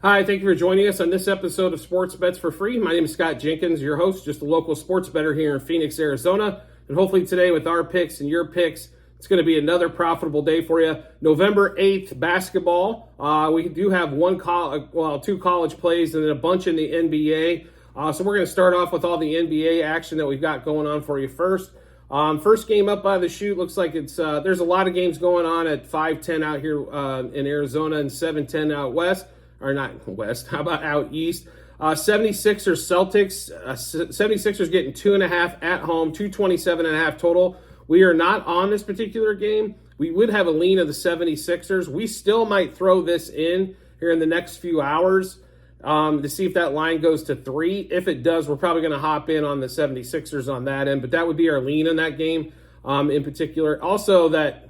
Hi, thank you for joining us on this episode of Sports Bets for Free. My name is Scott Jenkins, your host, just a local sports bettor here in Phoenix, Arizona. And hopefully today with our picks and your picks, it's going to be another profitable day for you. November 8th, basketball. We do have two college plays and then a bunch in the NBA. So we're going to start off with all the NBA action that we've got going on for you first. First game up by the chute looks like it's there's a lot of games going on at 5:10 out here in Arizona and 7:10 out west. Or not west, how about out east? 76ers Celtics. 76ers getting 2.5 at home, 227.5 total. We are not on this particular game. We would have a lean of the 76ers. We still might throw this in here in the next few hours to see if that line goes to 3. If it does, we're probably going to hop in on the 76ers on that end, but that would be our lean in that game in particular. Also, that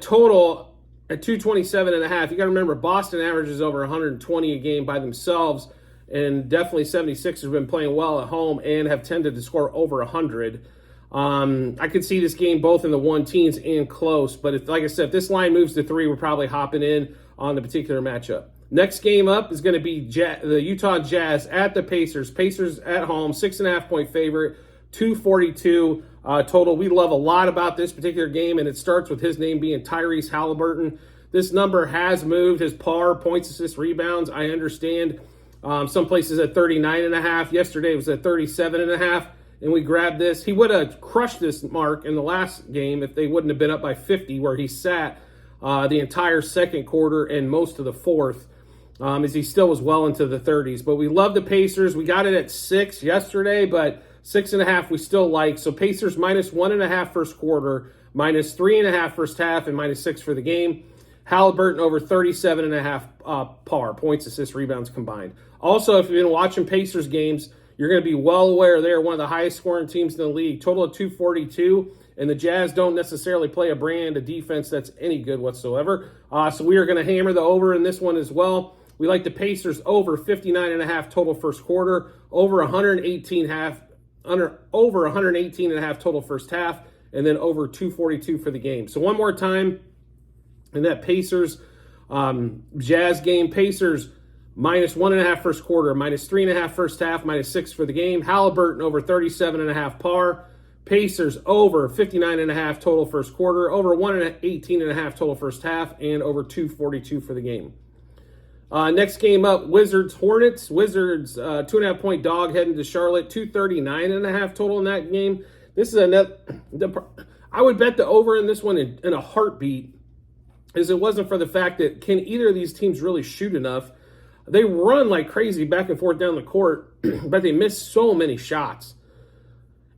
total at 227.5, you got to remember Boston averages over 120 a game by themselves, and definitely 76ers have been playing well at home and have tended to score over 100. I could see this game both in the one teens and close, but like I said, if this line moves to 3, we're probably hopping in on the particular matchup. Next game up is going to be the Utah Jazz at the Pacers. Pacers at home, 6.5 point favorite, 242 total. We love a lot about this particular game, and it starts with his name being Tyrese Halliburton. This number has moved. His par, points, assists, rebounds, I understand. Some places at 39.5. Yesterday it was at 37.5, and we grabbed this. He would have crushed this mark in the last game if they wouldn't have been up by 50, where he sat the entire second quarter and most of the fourth, as he still was well into the 30s. But we love the Pacers. We got it at 6 yesterday, but 6.5 we still like. So Pacers minus 1.5 first quarter, minus 3.5 first half, and minus 6 for the game. Halliburton over 37.5 par, points, assists, rebounds combined. Also, if you've been watching Pacers games, you're going to be well aware they're one of the highest scoring teams in the league. Total of 242, and the Jazz don't necessarily play a brand of defense that's any good whatsoever. So we are going to hammer the over in this one as well. We like the Pacers over 59.5 total first quarter, over 118.5 total first half, and then over 242 for the game. So one more time, in that Pacers Jazz game, Pacers minus 1.5 first quarter, minus 3.5 first half, minus 6 for the game. Halliburton over 37.5 par. Pacers over 59.5 total first quarter, over 118.5 total first half, and over 242 for the game. Next game up, Wizards Hornets. Wizards 2.5 point dog heading to Charlotte, 239.5 total in that game. This is I would bet the over in this one in a heartbeat, as it wasn't for the fact that can either of these teams really shoot enough. They run like crazy back and forth down the court, but they miss so many shots.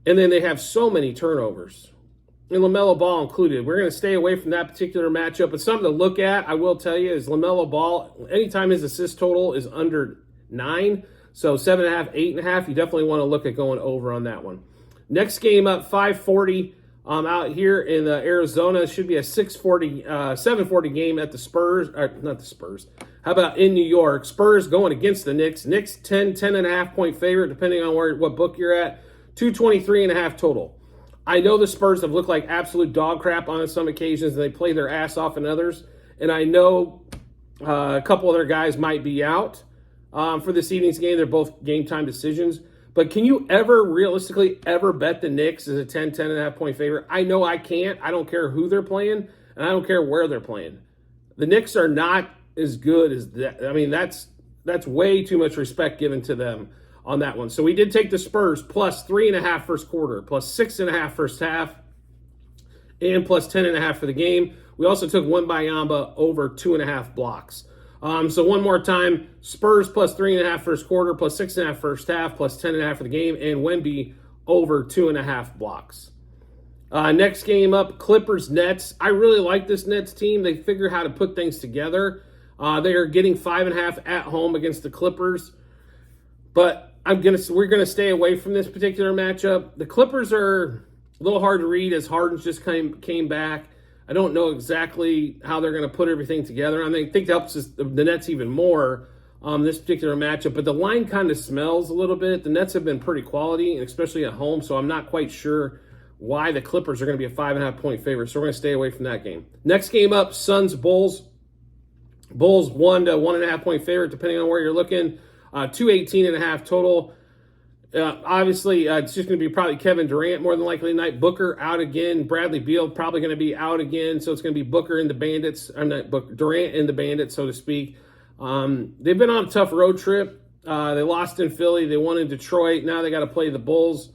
And then they have so many turnovers, and LaMelo Ball included. We're going to stay away from that particular matchup. But something to look at, I will tell you, is LaMelo Ball, anytime his assist total is under 9, so 7.5, 8.5, you definitely want to look at going over on that one. Next game up, 540 out here in Arizona. It should be a 740 game at the Spurs. Not the Spurs. How about in New York? Spurs going against the Knicks. Knicks 10.5 point favorite, depending on what book you're at. 223.5 total. I know the Spurs have looked like absolute dog crap on some occasions, and they play their ass off in others. And I know a couple of their guys might be out for this evening's game. They're both game time decisions. But can you ever realistically ever bet the Knicks as a 10.5 point favorite? I know I can't. I don't care who they're playing, and I don't care where they're playing. The Knicks are not as good as that. I mean, that's way too much respect given to them on that one. So we did take the Spurs plus 3.5 first quarter, plus 6.5 first half, and plus 10.5 for the game. We also took Wembanyama over 2.5 blocks. So one more time, Spurs plus 3.5 first quarter, plus 6.5 first half, plus 10.5 for the game, and Wemby over 2.5 blocks. Next game up, Clippers Nets. I really like this Nets team. They figure how to put things together. They are getting 5.5 at home against the Clippers, but we're gonna stay away from this particular matchup. The Clippers are a little hard to read as Harden's just came back. I don't know exactly how they're going to put everything together. I think it helps the Nets even more this particular matchup. But the line kind of smells a little bit. The Nets have been pretty quality, and especially at home, so I'm not quite sure why the Clippers are going to be a 5.5 point favorite. So we're going to stay away from that game. Next game up, Suns Bulls. Bulls 1 to 1.5 point favorite, depending on where you're looking. 218.5 total. Obviously, it's just going to be probably Kevin Durant more than likely tonight. Booker out again. Bradley Beal probably going to be out again. So it's going to be Booker and the Bandits. I'm not Booker, Durant and the Bandits, so to speak. They've been on a tough road trip. They lost in Philly. They won in Detroit. Now they got to play the Bulls.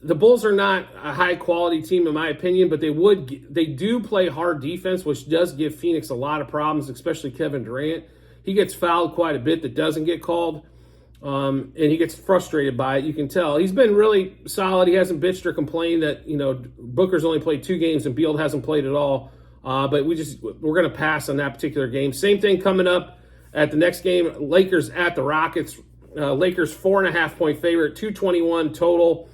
The Bulls are not a high-quality team, in my opinion, but they do play hard defense, which does give Phoenix a lot of problems, especially Kevin Durant. He gets fouled quite a bit that doesn't get called, and he gets frustrated by it. You can tell. He's been really solid. He hasn't bitched or complained that, Booker's only played 2 games and Beal hasn't played at all. But we're going to pass on that particular game. Same thing coming up at the next game, Lakers at the Rockets. Lakers 4.5 point favorite, 221 total.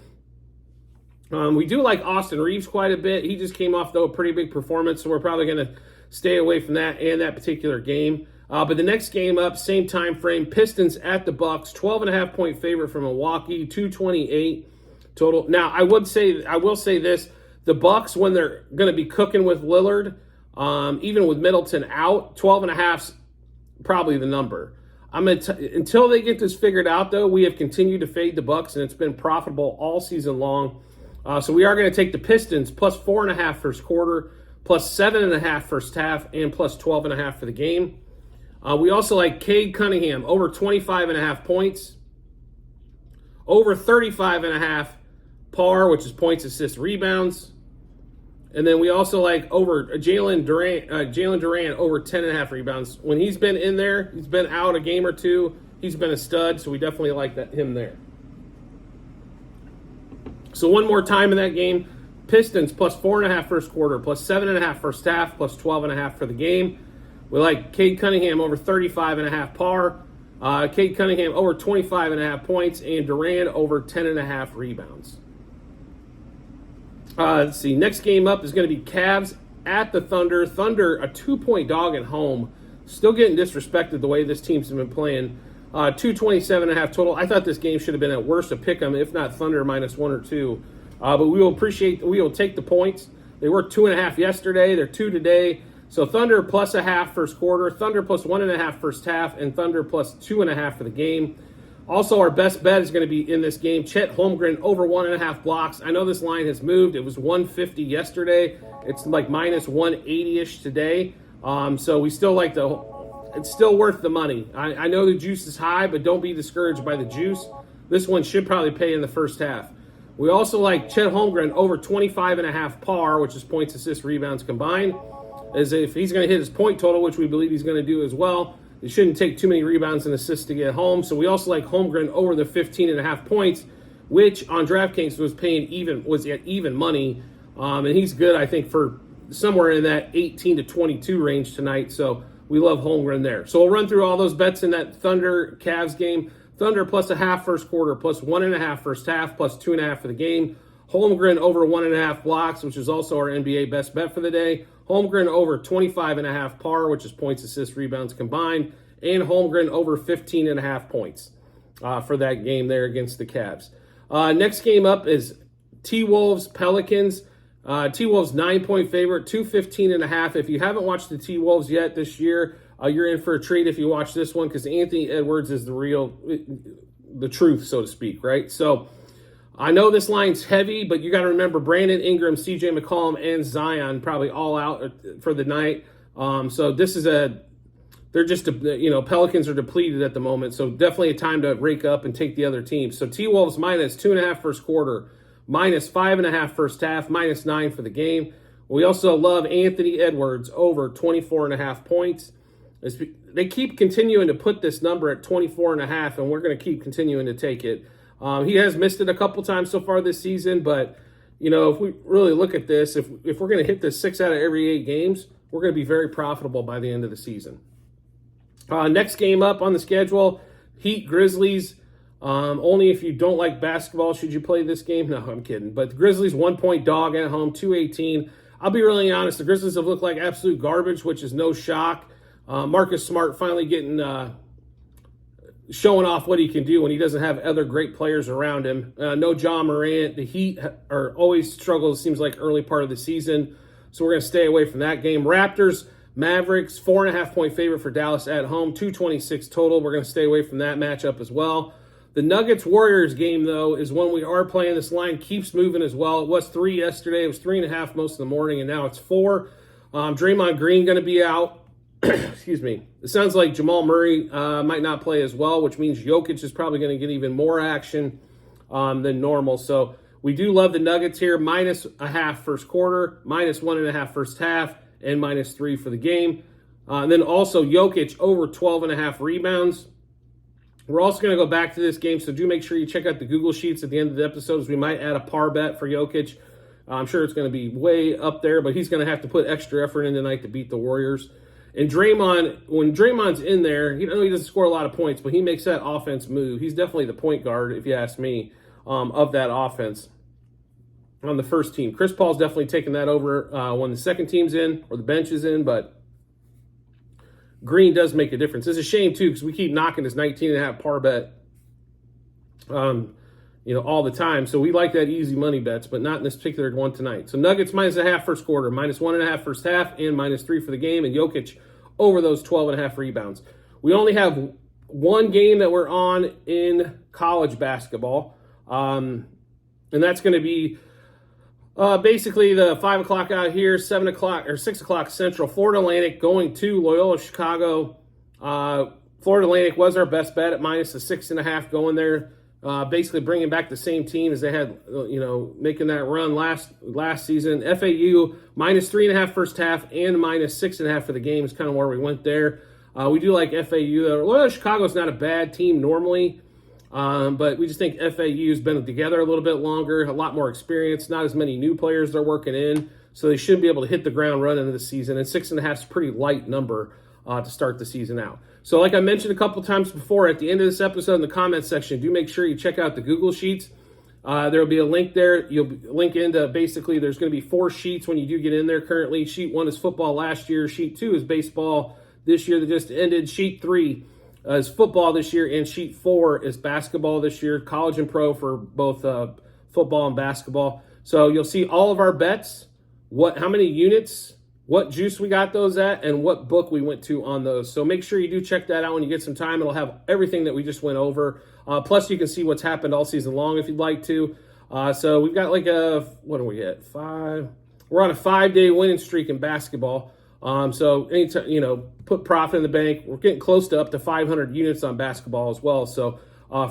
We do like Austin Reeves quite a bit. He just came off, though, a pretty big performance, so we're probably going to stay away from that and that particular game. But the next game up, same time frame, Pistons at the Bucks, 12.5 point favorite for Milwaukee, 228 total. Now, I will say this: the Bucks, when they're going to be cooking with Lillard, even with Middleton out, 12.5's probably the number. Until they get this figured out, though, we have continued to fade the Bucks, and it's been profitable all season long. So we are going to take the Pistons plus 4.5 first quarter, plus 7.5 first half, and plus 12.5 for the game. We also like Cade Cunningham over 25.5 points, over 35.5 par, which is points, assists, rebounds. And then we also like over Jalen Durant over 10.5 rebounds. When he's been in there, he's been out a game or two. He's been a stud, so we definitely like him there. So one more time in that game, Pistons plus 4.5 first quarter, plus 7.5 first half, plus 12.5 for the game. We like Cade Cunningham over 35.5 par, Cade Cunningham over 25.5 points, and Durant over 10.5 rebounds. Let's see. Next game up is going to be Cavs at the Thunder. Thunder, a 2-point dog at home. Still getting disrespected the way this team's been playing. 227.5 total. I thought this game should have been at worst a pick 'em, if not Thunder minus 1 or 2. But we will take the points. They were 2.5 yesterday. They're 2 today. So Thunder plus 0.5 first quarter, Thunder plus 1.5 first half, and Thunder plus 2.5 for the game. Also, our best bet is going to be in this game, Chet Holmgren over 1.5 blocks. I know this line has moved. It was 150 yesterday. It's like minus 180-ish today. So we still like it's still worth the money. I know the juice is high, but don't be discouraged by the juice. This one should probably pay in the first half. We also like Chet Holmgren over 25.5 par, which is points, assists, rebounds combined. As if he's going to hit his point total, which we believe he's going to do as well. It shouldn't take too many rebounds and assists to get home. So we also like Holmgren over the 15.5 points, which on DraftKings was at even money. And he's good, I think, for somewhere in that 18 to 22 range tonight. So we love Holmgren there. So we'll run through all those bets in that Thunder-Cavs game. Thunder plus 0.5 first quarter, plus 1.5 first half, plus 2.5 for the game. Holmgren over 1.5 blocks, which is also our NBA best bet for the day. Holmgren over 25.5 par, which is points, assists, rebounds combined. And Holmgren over 15.5 points for that game there against the Cavs. Next game up is T-Wolves, Pelicans. T-Wolves 9-point favorite, 215.5. If you haven't watched the T-Wolves yet this year, you're in for a treat if you watch this one, because Anthony Edwards is the truth, so to speak, right? So I know this line's heavy, but you got to remember Brandon Ingram, CJ McCollum, and Zion probably all out for the night. So this is Pelicans are depleted at the moment, so definitely a time to rake up and take the other team. So T-Wolves minus 2.5 first quarter, minus 5.5 first half, minus 9 for the game. We also love Anthony Edwards over 24.5 points. They keep continuing to put this number at 24.5, and we're going to keep continuing to take it. He has missed it a couple times so far this season, but if we really look at this, if we're going to hit this 6 out of every 8 games, we're going to be very profitable by the end of the season. Next game up on the schedule, Heat Grizzlies. Only if you don't like basketball should you play this game. No, I'm kidding. But the Grizzlies 1-point dog at home, 218. I'll be really honest. The Grizzlies have looked like absolute garbage, which is no shock. Marcus Smart finally showing off what he can do when he doesn't have other great players around him. No Ja Morant. The Heat are always struggle, it seems like, early part of the season. So we're going to stay away from that game. Raptors Mavericks, 4.5-point favorite for Dallas at home, 226 total. We're going to stay away from that matchup as well. The Nuggets-Warriors game, though, is one we are playing. This line keeps moving as well. It was 3 yesterday. It was 3.5 most of the morning, and now it's 4. Draymond Green going to be out. Excuse me. It sounds like Jamal Murray might not play as well, which means Jokic is probably going to get even more action than normal. So we do love the Nuggets here. -0.5 first quarter, -1.5 first half, and -3 for the game. And then also Jokic over 12.5 rebounds. We're also going to go back to this game, so do make sure you check out the Google Sheets at the end of the episode, as we might add a par bet for Jokic. I'm sure it's going to be way up there, but he's going to have to put extra effort in tonight to beat the Warriors. And Draymond, when Draymond's in there, he doesn't score a lot of points, but he makes that offense move. He's definitely the point guard, if you ask me, of that offense on the first team. Chris Paul's definitely taking that over when the second team's in or the bench is in, but Green does make a difference. It's a shame, too, because we keep knocking this 19.5 par bet all the time. So we like that easy money bets, but not in this particular one tonight. So Nuggets -0.5 first quarter, -1.5 first half, and -3 for the game, and Jokic over those 12.5 rebounds. We only have one game that we're on in college basketball, and that's going to be basically the 5 o'clock out here, 7 o'clock or 6 o'clock Central. Florida Atlantic going to Loyola Chicago. Florida Atlantic was our best bet at -6.5 going there. Basically bringing back the same team as they had, making that run last season. FAU -3.5 first half and -6.5 for the game is kind of where we went there. We do like FAU though. Loyola Chicago is not a bad team normally. But we just think FAU's been together a little bit longer, a lot more experience, not as many new players they're working in, so they should be able to hit the ground running into the season. And 6.5 is a pretty light number to start the season out. So like I mentioned a couple times before, at the end of this episode in the comments section, do make sure you check out the Google Sheets. There will be a link there. You'll link into basically there's going to be 4 sheets when you do get in there currently. Sheet 1 is football last year. Sheet 2 is baseball this year that just ended. Sheet 3 is football this year, and sheet 4 is basketball this year, college and pro for both football and basketball. So you'll see all of our bets, how many units, what juice we got those at, and what book we went to on those. So make sure you do check that out when you get some time. It'll have everything that we just went over. Plus, you can see what's happened all season long if you'd like to. So we've got what are we at? 5. We're on a 5-day winning streak in basketball. So anytime, put profit in the bank. We're getting close to up to 500 units on basketball as well. So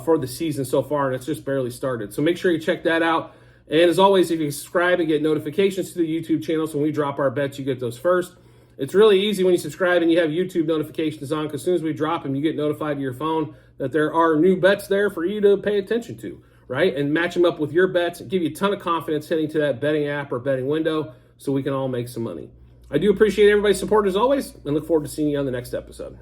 for the season so far, and it's just barely started. So make sure you check that out. And as always, if you subscribe and get notifications to the YouTube channels when we drop our bets, you get those first. It's really easy when you subscribe and you have YouTube notifications on, because as soon as we drop them, you get notified to your phone that there are new bets there for you to pay attention to, right? And match them up with your bets and give you a ton of confidence heading to that betting app or betting window so we can all make some money. I do appreciate everybody's support as always, and look forward to seeing you on the next episode.